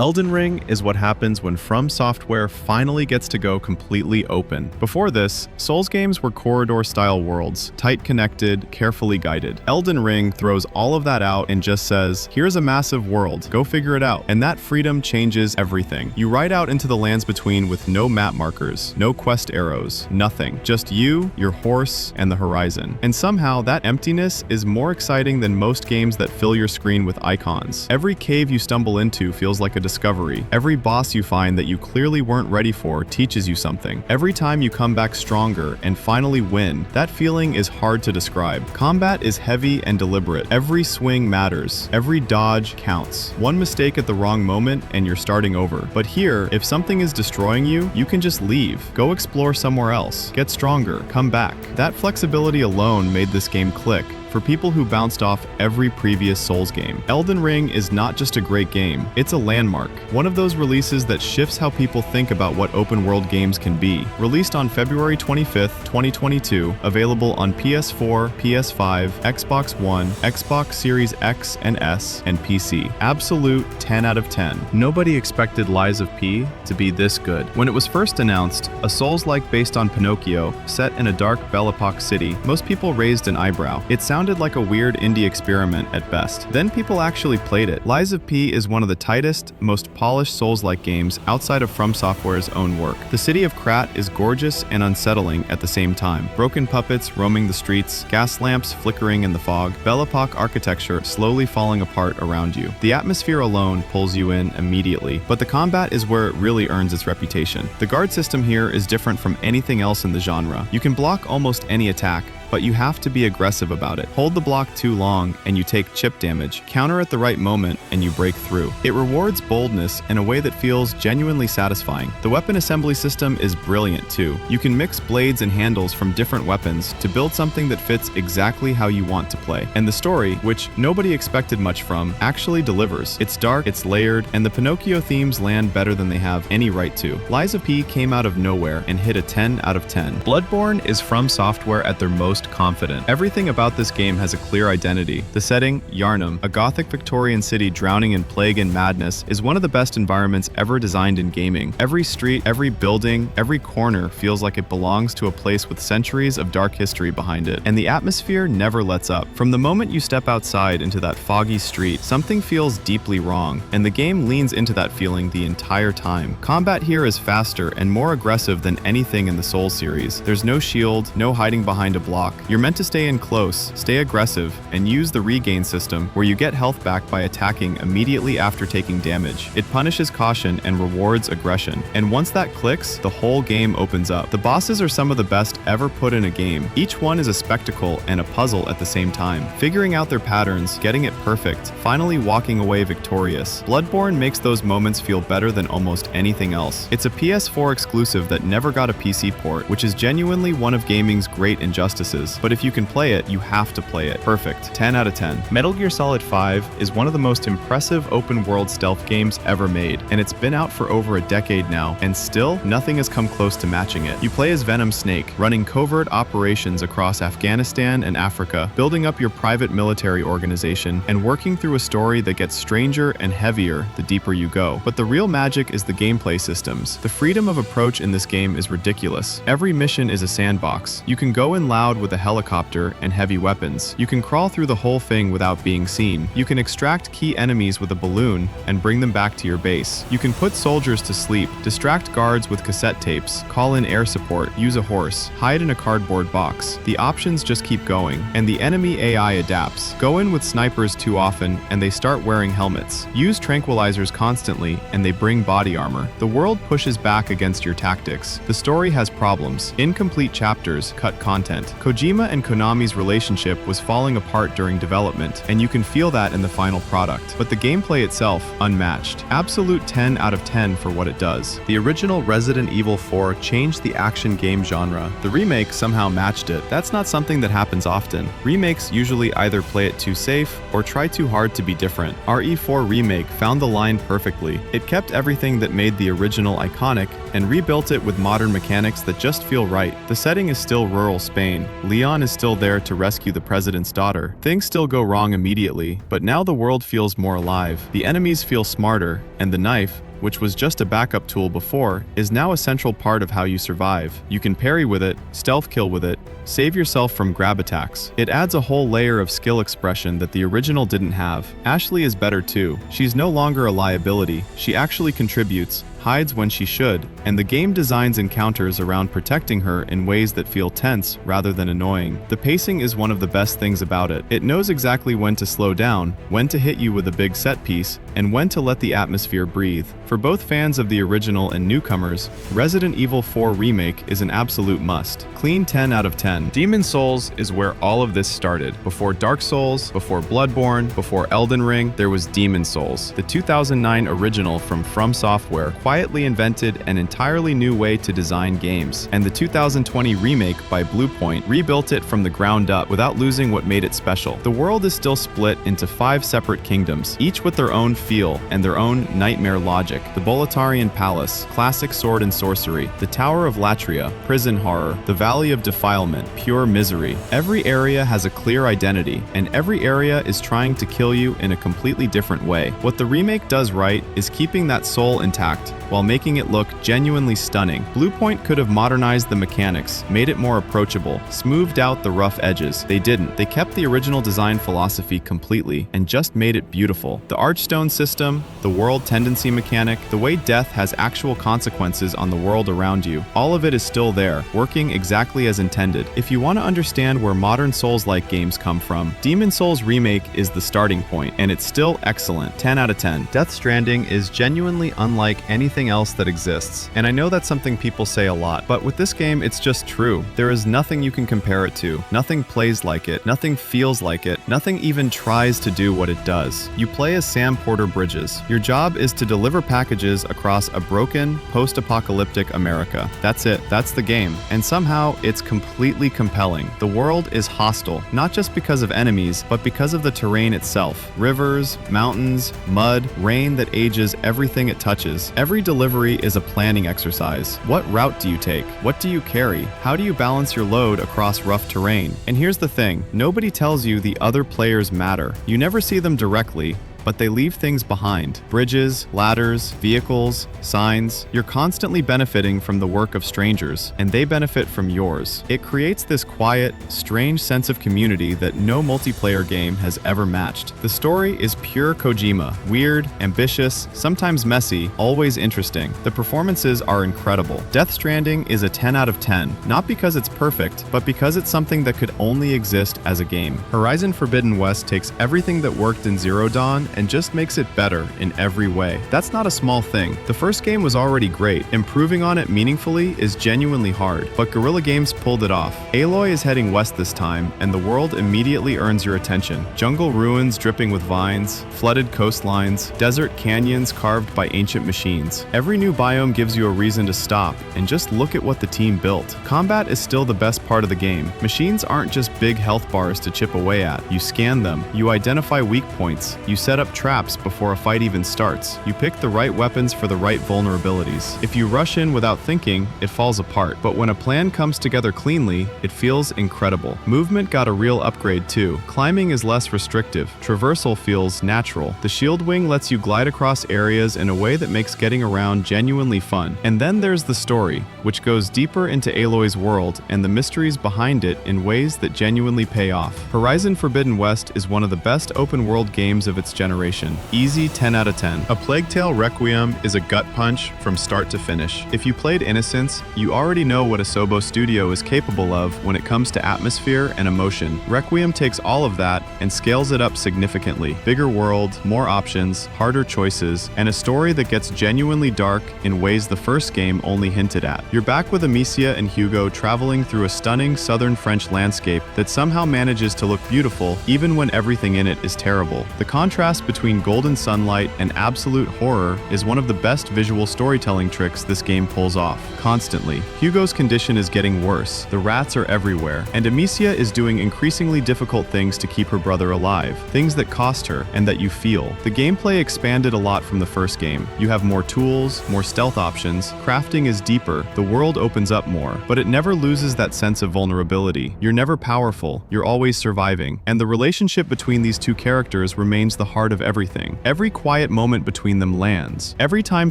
Elden Ring is what happens when FromSoftware finally gets to go completely open. Before this, Souls games were corridor-style worlds, tight connected, carefully guided. Elden Ring throws all of that out and just says, here's a massive world, go figure it out. And that freedom changes everything. You ride out into the lands between with no map markers, no quest arrows, nothing. Just you, your horse, and the horizon. And somehow, that emptiness is more exciting than most games that fill your screen with icons. Every cave you stumble into feels like a discovery. Every boss you find that you clearly weren't ready for teaches you something. Every time you come back stronger and finally win, that feeling is hard to describe. Combat is heavy and deliberate. Every swing matters. Every dodge counts. One mistake at the wrong moment and you're starting over. But here, if something is destroying you, you can just leave. Go explore somewhere else. Get stronger. Come back. That flexibility alone made this game click. For people who bounced off every previous Souls game, Elden Ring is not just a great game, it's a landmark. One of those releases that shifts how people think about what open-world games can be. Released on February 25th, 2022, available on PS4, PS5, Xbox One, Xbox Series X and S, and PC. Absolute 10 out of 10. Nobody expected Lies of P to be this good. When it was first announced, a Souls-like based on Pinocchio, set in a dark Belle Epoque city, most people raised an eyebrow. It sounded like a weird indie experiment at best. Then people actually played it. Lies of P is one of the tightest, most polished Souls-like games outside of FromSoftware's own work. The city of Krat is gorgeous and unsettling at the same time. Broken puppets roaming the streets, gas lamps flickering in the fog, Belle Epoque architecture slowly falling apart around you. The atmosphere alone pulls you in immediately, but the combat is where it really earns its reputation. The guard system here is different from anything else in the genre. You can block almost any attack, but you have to be aggressive about it. Hold the block too long and you take chip damage. Counter at the right moment and you break through. It rewards boldness in a way that feels genuinely satisfying. The weapon assembly system is brilliant too. You can mix blades and handles from different weapons to build something that fits exactly how you want to play. And the story, which nobody expected much from, actually delivers. It's dark, it's layered, and the Pinocchio themes land better than they have any right to. Lies of P came out of nowhere and hit a 10 out of 10. Bloodborne is FromSoftware at their most confident. Everything about this game has a clear identity. The setting, Yharnam, a gothic Victorian city drowning in plague and madness, is one of the best environments ever designed in gaming. Every street, every building, every corner feels like it belongs to a place with centuries of dark history behind it. And the atmosphere never lets up. From the moment you step outside into that foggy street, something feels deeply wrong, and the game leans into that feeling the entire time. Combat here is faster and more aggressive than anything in the Souls series. There's no shield, no hiding behind a block. You're meant to stay in close, stay aggressive, and use the regain system where you get health back by attacking immediately after taking damage. It punishes caution and rewards aggression. And once that clicks, the whole game opens up. The bosses are some of the best ever put in a game. Each one is a spectacle and a puzzle at the same time. Figuring out their patterns, getting it perfect, finally walking away victorious. Bloodborne makes those moments feel better than almost anything else. It's a PS4 exclusive that never got a PC port, which is genuinely one of gaming's great injustices. But if you can play it, you have to play it. Perfect. 10 out of 10. Metal Gear Solid 5 is one of the most impressive open-world stealth games ever made, and it's been out for over a decade now, and still, nothing has come close to matching it. You play as Venom Snake, running covert operations across Afghanistan and Africa, building up your private military organization, and working through a story that gets stranger and heavier the deeper you go. But the real magic is the gameplay systems. The freedom of approach in this game is ridiculous. Every mission is a sandbox. You can go in loud with a helicopter and heavy weapons. You can crawl through the whole thing without being seen. You can extract key enemies with a balloon and bring them back to your base. You can put soldiers to sleep, distract guards with cassette tapes, call in air support, use a horse, hide in a cardboard box. The options just keep going, and the enemy AI adapts. Go in with snipers too often, and they start wearing helmets. Use tranquilizers constantly, and they bring body armor. The world pushes back against your tactics. The story has problems. Incomplete chapters cut content. Kojima and Konami's relationship was falling apart during development, and you can feel that in the final product. But the gameplay itself, unmatched. Absolute 10 out of 10 for what it does. The original Resident Evil 4 changed the action game genre. The remake somehow matched it. That's not something that happens often. Remakes usually either play it too safe or try too hard to be different. RE4 Remake found the line perfectly. It kept everything that made the original iconic and rebuilt it with modern mechanics that just feel right. The setting is still rural Spain, Leon is still there to rescue the president's daughter. Things still go wrong immediately, but now the world feels more alive. The enemies feel smarter, and the knife, which was just a backup tool before, is now a central part of how you survive. You can parry with it, stealth kill with it, save yourself from grab attacks. It adds a whole layer of skill expression that the original didn't have. Ashley is better too. She's no longer a liability. She actually contributes, hides when she should, and the game designs encounters around protecting her in ways that feel tense rather than annoying. The pacing is one of the best things about it. It knows exactly when to slow down, when to hit you with a big set piece, and when to let the atmosphere breathe. For both fans of the original and newcomers, Resident Evil 4 Remake is an absolute must. Clean 10 out of 10. Demon's Souls is where all of this started. Before Dark Souls, before Bloodborne, before Elden Ring, there was Demon's Souls. The 2009 original from FromSoftware quietly invented an entirely new way to design games, and the 2020 remake by Bluepoint rebuilt it from the ground up without losing what made it special. The world is still split into 5 separate kingdoms, each with their own feel and their own nightmare logic. The Boletarian Palace, classic sword and sorcery, the Tower of Latria, prison horror, the Valley of Defilement, pure misery. Every area has a clear identity, and every area is trying to kill you in a completely different way. What the remake does right is keeping that soul intact, while making it look genuinely stunning. Bluepoint could have modernized the mechanics, made it more approachable, smoothed out the rough edges. They didn't. They kept the original design philosophy completely and just made it beautiful. The Archstone system, the world tendency mechanic, the way death has actual consequences on the world around you, all of it is still there, working exactly as intended. If you want to understand where modern Souls-like games come from, Demon's Souls Remake is the starting point, and it's still excellent. 10 out of 10. Death Stranding is genuinely unlike anything else that exists, and I know that's something people say a lot, but with this game it's just true. There is nothing you can compare it to, nothing plays like it, nothing feels like it, nothing even tries to do what it does. You play as Sam Porter Bridges. Your job is to deliver packages across a broken, post-apocalyptic America. That's it, that's the game, and somehow it's completely compelling. The world is hostile, not just because of enemies, but because of the terrain itself. Rivers, mountains, mud, rain that ages everything it touches. Every delivery is a planning exercise. What route do you take? What do you carry? How do you balance your load across rough terrain? And here's the thing, nobody tells you the other players matter. You never see them directly, but they leave things behind. Bridges, ladders, vehicles, signs. You're constantly benefiting from the work of strangers, and they benefit from yours. It creates this quiet, strange sense of community that no multiplayer game has ever matched. The story is pure Kojima. Weird, ambitious, sometimes messy, always interesting. The performances are incredible. Death Stranding is a 10 out of 10, not because it's perfect, but because it's something that could only exist as a game. Horizon Forbidden West takes everything that worked in Zero Dawn and just makes it better in every way. That's not a small thing. The first game was already great. Improving on it meaningfully is genuinely hard, but Guerrilla Games pulled it off. Aloy is heading west this time, and the world immediately earns your attention. Jungle ruins dripping with vines, flooded coastlines, desert canyons carved by ancient machines. Every new biome gives you a reason to stop and just look at what the team built. Combat is still the best part of the game. Machines aren't just big health bars to chip away at. You scan them, you identify weak points, you set up traps before a fight even starts. You pick the right weapons for the right vulnerabilities. If you rush in without thinking, it falls apart. But when a plan comes together cleanly, it feels incredible. Movement got a real upgrade too. Climbing is less restrictive. Traversal feels natural. The shield wing lets you glide across areas in a way that makes getting around genuinely fun. And then there's the story, which goes deeper into Aloy's world and the mysteries behind it in ways that genuinely pay off. Horizon Forbidden West is one of the best open world games of its generation. Easy 10 out of 10. A Plague Tale Requiem is a gut punch from start to finish. If you played Innocence, you already know what Asobo Studio is capable of when it comes to atmosphere and emotion. Requiem takes all of that and scales it up significantly. Bigger world, more options, harder choices, and a story that gets genuinely dark in ways the first game only hinted at. You're back with Amicia and Hugo traveling through a stunning southern French landscape that somehow manages to look beautiful even when everything in it is terrible. The contrast cross between golden sunlight and absolute horror is one of the best visual storytelling tricks this game pulls off. Constantly, Hugo's condition is getting worse, the rats are everywhere, and Amicia is doing increasingly difficult things to keep her brother alive, things that cost her and that you feel. The gameplay expanded a lot from the first game. You have more tools, more stealth options, crafting is deeper, the world opens up more, but it never loses that sense of vulnerability. You're never powerful, you're always surviving, and the relationship between these two characters remains the heart of everything. Every quiet moment between them lands. Every time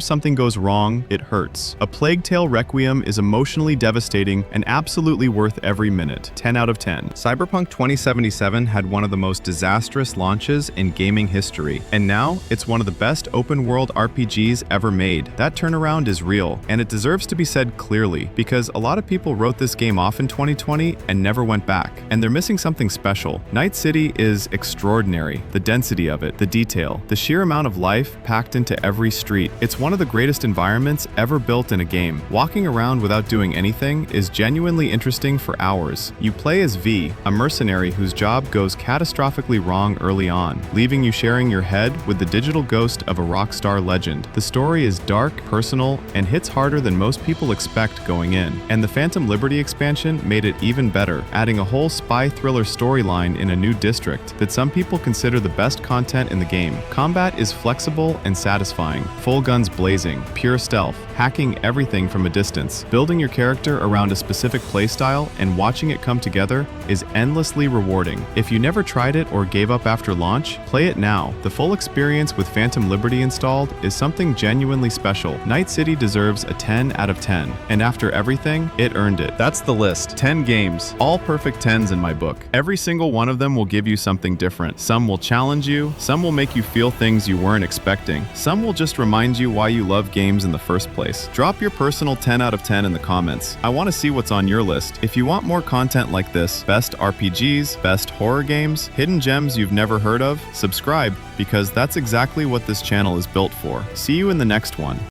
something goes wrong, it hurts. A Plague Tale Requiem is emotionally devastating and absolutely worth every minute. 10 out of 10. Cyberpunk 2077 had one of the most disastrous launches in gaming history, and now it's one of the best open-world RPGs ever made. That turnaround is real, and it deserves to be said clearly, because a lot of people wrote this game off in 2020 and never went back, and they're missing something special. Night City is extraordinary. The density of it, the detail, the sheer amount of life packed into every street. It's one of the greatest environments ever built in a game. Walking around without doing anything is genuinely interesting for hours. You play as V, a mercenary whose job goes catastrophically wrong early on, leaving you sharing your head with the digital ghost of a rock star legend. The story is dark, personal, and hits harder than most people expect going in. And the Phantom Liberty expansion made it even better, adding a whole spy thriller storyline in a new district that some people consider the best content in the game. Combat is flexible and satisfying. Full guns blazing, pure stealth, hacking everything from a distance. Building your character around a specific playstyle and watching it come together is endlessly rewarding. If you never tried it or gave up after launch, play it now. The full experience with Phantom Liberty installed is something genuinely special. Night City deserves a 10 out of 10, and after everything, it earned it. That's the list. 10 games, all perfect 10s in my book. Every single one of them will give you something different. Some will challenge you, some will make you feel things you weren't expecting, some will just remind you why you love games in the first place. Drop your personal 10 out of 10 in the comments. I want to see what's on your list. If you want more content like this, best RPGs, best horror games, hidden gems you've never heard of, subscribe, because that's exactly what this channel is built for. See you in the next one.